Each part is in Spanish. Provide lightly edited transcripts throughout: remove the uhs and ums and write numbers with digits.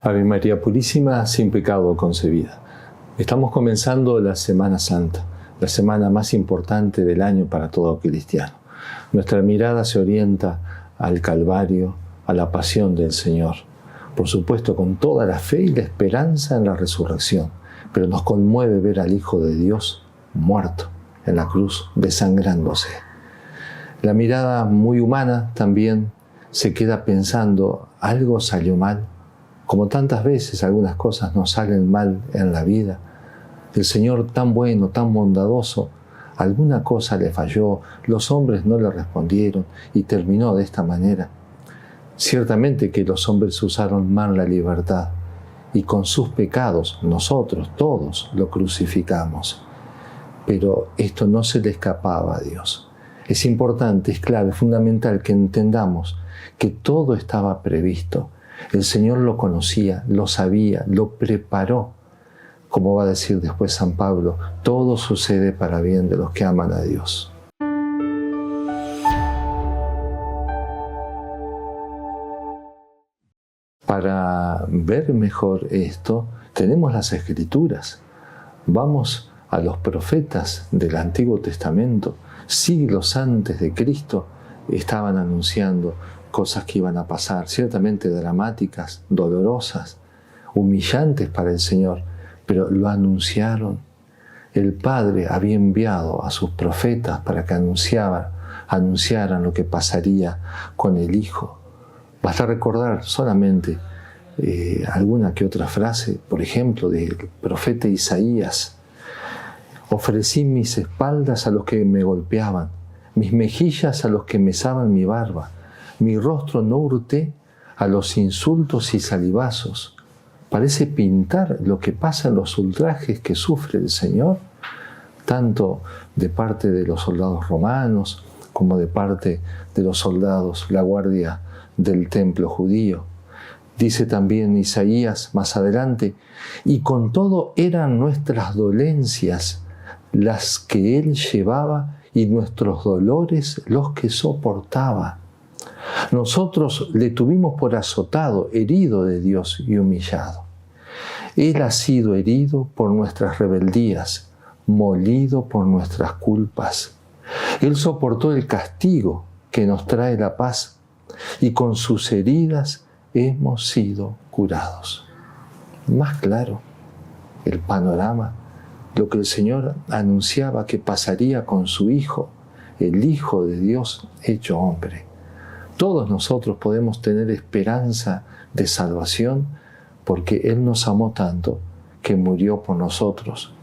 Ave María Purísima, sin pecado concebida. Estamos comenzando la Semana Santa, la semana más importante del año para todo cristiano. Nuestra mirada se orienta al Calvario, a la pasión del Señor. Por supuesto, con toda la fe y la esperanza en la resurrección. Pero nos conmueve ver al Hijo de Dios muerto en la cruz, desangrándose. La mirada muy humana también se queda pensando, ¿algo salió mal? Como tantas veces algunas cosas nos salen mal en la vida, el Señor tan bueno, tan bondadoso, alguna cosa le falló, los hombres no le respondieron y terminó de esta manera. Ciertamente que los hombres usaron mal la libertad y con sus pecados nosotros todos lo crucificamos. Pero esto no se le escapaba a Dios. Es importante, es clave, es fundamental que entendamos que todo estaba previsto. El Señor lo conocía, lo sabía, lo preparó. Como va a decir después San Pablo, todo sucede para bien de los que aman a Dios. Para ver mejor esto, tenemos las Escrituras. Vamos a los profetas del Antiguo Testamento. Siglos antes de Cristo estaban anunciando cosas que iban a pasar, ciertamente dramáticas, dolorosas, humillantes para el Señor, pero lo anunciaron. El Padre había enviado a sus profetas para que anunciaran lo que pasaría con el Hijo. Basta recordar solamente alguna que otra frase, por ejemplo, del profeta Isaías. Ofrecí mis espaldas a los que me golpeaban, mis mejillas a los que mesaban mi barba. Mi rostro no hurté a los insultos y salivazos. Parece pintar lo que pasa en los ultrajes que sufre el Señor, tanto de parte de los soldados romanos como de parte de los soldados, la guardia del templo judío. Dice también Isaías más adelante, y con todo eran nuestras dolencias las que Él llevaba y nuestros dolores los que soportaba. Nosotros le tuvimos por azotado, herido de Dios y humillado. Él ha sido herido por nuestras rebeldías, molido por nuestras culpas. Él soportó el castigo que nos trae la paz y con sus heridas hemos sido curados. Más claro, el panorama, lo que el Señor anunciaba que pasaría con su Hijo, el Hijo de Dios hecho hombre. Todos nosotros podemos tener esperanza de salvación porque Él nos amó tanto que murió por nosotros.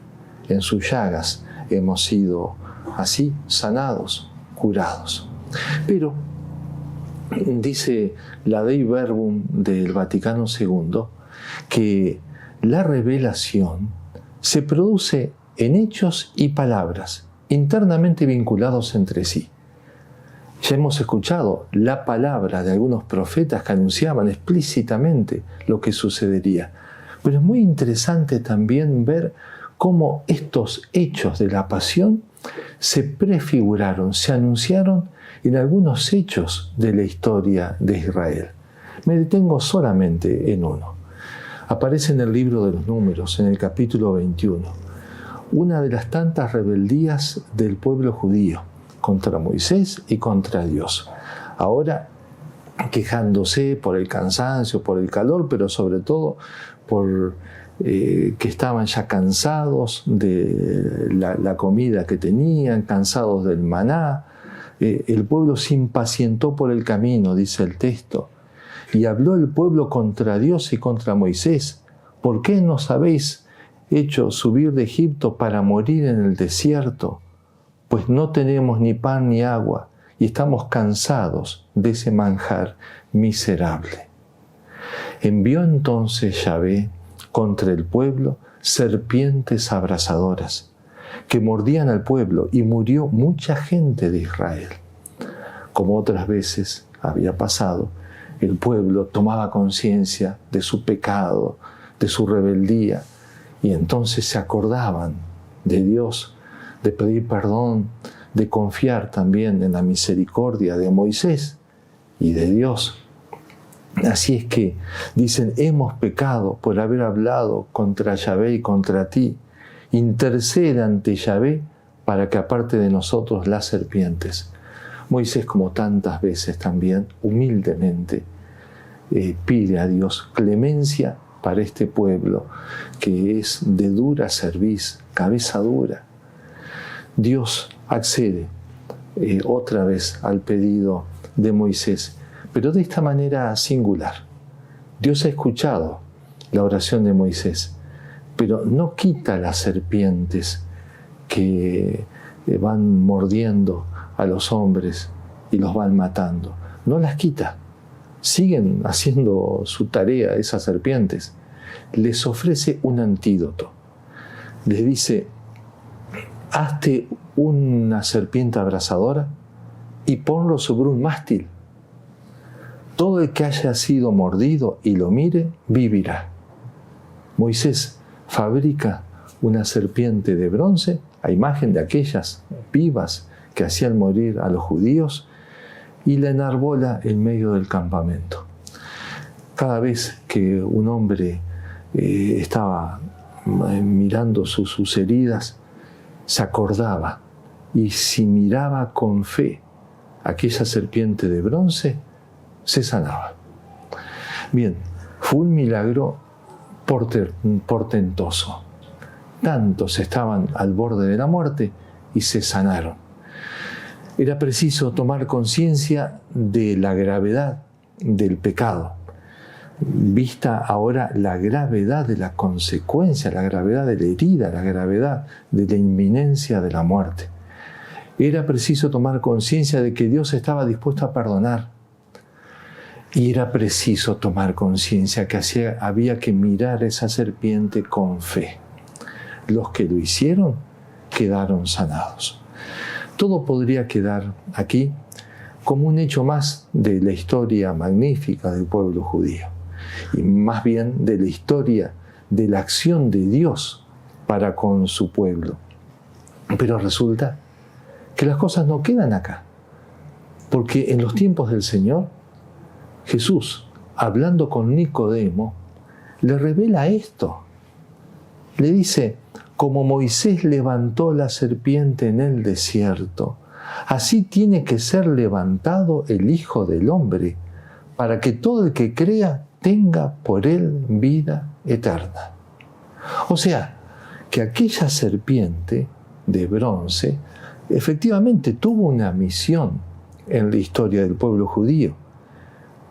En sus llagas hemos sido así sanados, curados. Pero dice la Dei Verbum del Vaticano II que la revelación se produce en hechos y palabras internamente vinculados entre sí. Ya hemos escuchado la palabra de algunos profetas que anunciaban explícitamente lo que sucedería. Pero es muy interesante también ver cómo estos hechos de la pasión se prefiguraron, se anunciaron en algunos hechos de la historia de Israel. Me detengo solamente en uno. Aparece en el libro de los Números, en el capítulo 21, una de las tantas rebeldías del pueblo judío contra Moisés y contra Dios. Ahora quejándose por el cansancio, por el calor, pero sobre todo por que estaban ya cansados de la comida que tenían, cansados del maná. El pueblo se impacientó por el camino, dice el texto, y habló el pueblo contra Dios y contra Moisés. ¿Por qué nos habéis hecho subir de Egipto para morir en el desierto? Pues no tenemos ni pan ni agua y estamos cansados de ese manjar miserable. Envió entonces Yahvé contra el pueblo serpientes abrasadoras que mordían al pueblo y murió mucha gente de Israel. Como otras veces había pasado, el pueblo tomaba conciencia de su pecado, de su rebeldía, y entonces se acordaban de Dios, de pedir perdón, de confiar también en la misericordia de Moisés y de Dios. Así es que dicen, hemos pecado por haber hablado contra Yahvé y contra ti. Intercede ante Yahvé para que aparte de nosotros las serpientes. Moisés, como tantas veces también, humildemente pide a Dios clemencia para este pueblo que es de dura cerviz, cabeza dura. Dios accede otra vez al pedido de Moisés, pero de esta manera singular. Dios ha escuchado la oración de Moisés, pero no quita las serpientes que van mordiendo a los hombres y los van matando. No las quita. Siguen haciendo su tarea esas serpientes. Les ofrece un antídoto. Les dice, hazte una serpiente abrasadora y ponlo sobre un mástil. Todo el que haya sido mordido y lo mire, vivirá. Moisés fabrica una serpiente de bronce a imagen de aquellas vivas que hacían morir a los judíos y la enarbola en medio del campamento. Cada vez que un hombre estaba mirando sus heridas, se acordaba y si miraba con fe aquella serpiente de bronce, se sanaba. Bien, fue un milagro portentoso. Tantos estaban al borde de la muerte y se sanaron. Era preciso tomar conciencia de la gravedad del pecado, vista ahora la gravedad de la consecuencia, la gravedad de la herida, la gravedad de la inminencia de la muerte. Era preciso tomar conciencia de que Dios estaba dispuesto a perdonar. Y era preciso tomar conciencia que había que mirar esa serpiente con fe. Los que lo hicieron quedaron sanados. Todo podría quedar aquí como un hecho más de la historia magnífica del pueblo judío y más bien de la historia de la acción de Dios para con su pueblo. Pero resulta que las cosas no quedan acá, porque en los tiempos del Señor, Jesús, hablando con Nicodemo, le revela esto. Le dice, como Moisés levantó la serpiente en el desierto, así tiene que ser levantado el Hijo del Hombre, para que todo el que crea tenga por él vida eterna. O sea, que aquella serpiente de bronce efectivamente tuvo una misión en la historia del pueblo judío,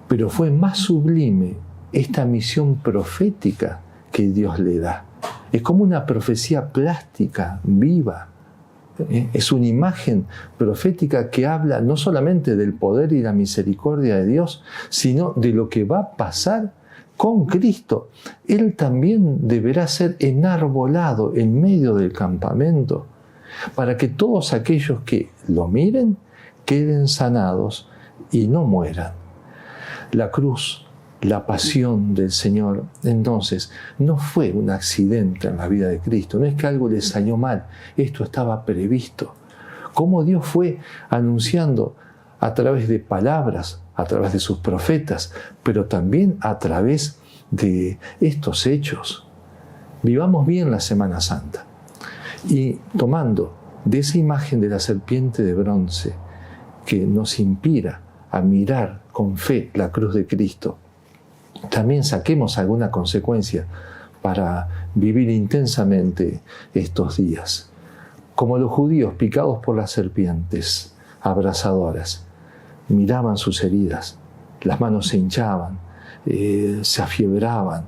pero fue más sublime esta misión profética que Dios le da. Es como una profecía plástica, viva. Es una imagen profética que habla no solamente del poder y la misericordia de Dios, sino de lo que va a pasar con Cristo. Él también deberá ser enarbolado en medio del campamento para que todos aquellos que lo miren queden sanados y no mueran. La cruz, la pasión del Señor, entonces, no fue un accidente en la vida de Cristo, no es que algo le salió mal, esto estaba previsto. Cómo Dios fue anunciando a través de palabras, a través de sus profetas, pero también a través de estos hechos. Vivamos bien la Semana Santa y tomando de esa imagen de la serpiente de bronce que nos inspira a mirar con fe la cruz de Cristo, también saquemos alguna consecuencia para vivir intensamente estos días. Como los judíos picados por las serpientes abrasadoras, miraban sus heridas, las manos se hinchaban, se afiebraban,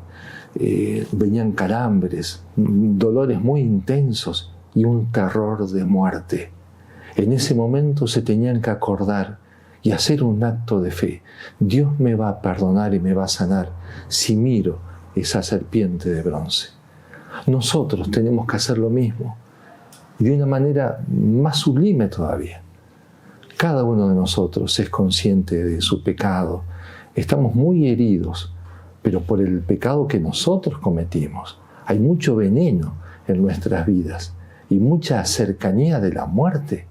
venían calambres, dolores muy intensos y un terror de muerte. En ese momento se tenían que acordar y hacer un acto de fe. Dios me va a perdonar y me va a sanar si miro esa serpiente de bronce. Nosotros tenemos que hacer lo mismo y de una manera más sublime todavía. Cada uno de nosotros es consciente de su pecado. Estamos muy heridos, pero por el pecado que nosotros cometimos. Hay mucho veneno en nuestras vidas y mucha cercanía de la muerte.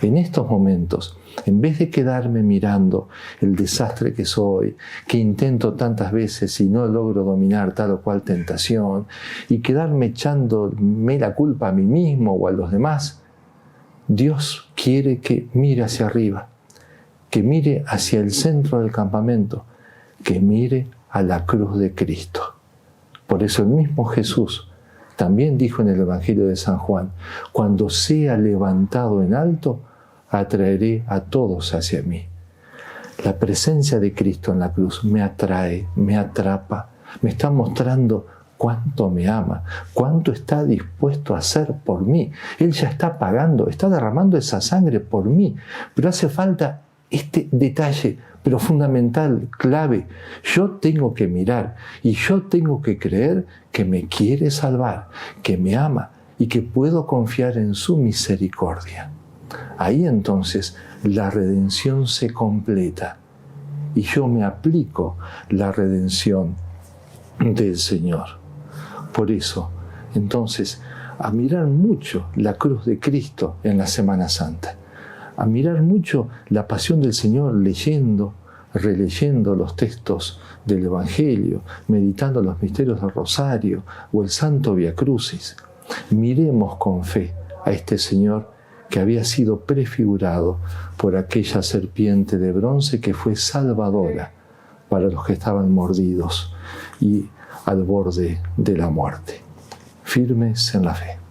En estos momentos, en vez de quedarme mirando el desastre que soy, que intento tantas veces y no logro dominar tal o cual tentación, y quedarme echándome la culpa a mí mismo o a los demás, Dios quiere que mire hacia arriba, que mire hacia el centro del campamento, que mire a la cruz de Cristo. Por eso el mismo Jesús también dijo en el Evangelio de San Juan: cuando sea levantado en alto, atraeré a todos hacia mí. La presencia de Cristo en la cruz me atrae, me atrapa, me está mostrando cuánto me ama, cuánto está dispuesto a hacer por mí. Él ya está pagando, está derramando esa sangre por mí, pero hace falta este detalle, pero fundamental, clave. Yo tengo que mirar y yo tengo que creer que me quiere salvar, que me ama y que puedo confiar en su misericordia. Ahí entonces la redención se completa y yo me aplico la redención del Señor. Por eso, entonces, a mirar mucho la cruz de Cristo en la Semana Santa, a mirar mucho la pasión del Señor leyendo, releyendo los textos del Evangelio, meditando los misterios del Rosario o el Santo Via Crucis. Miremos con fe a este Señor que había sido prefigurado por aquella serpiente de bronce que fue salvadora para los que estaban mordidos y al borde de la muerte. Firmes en la fe.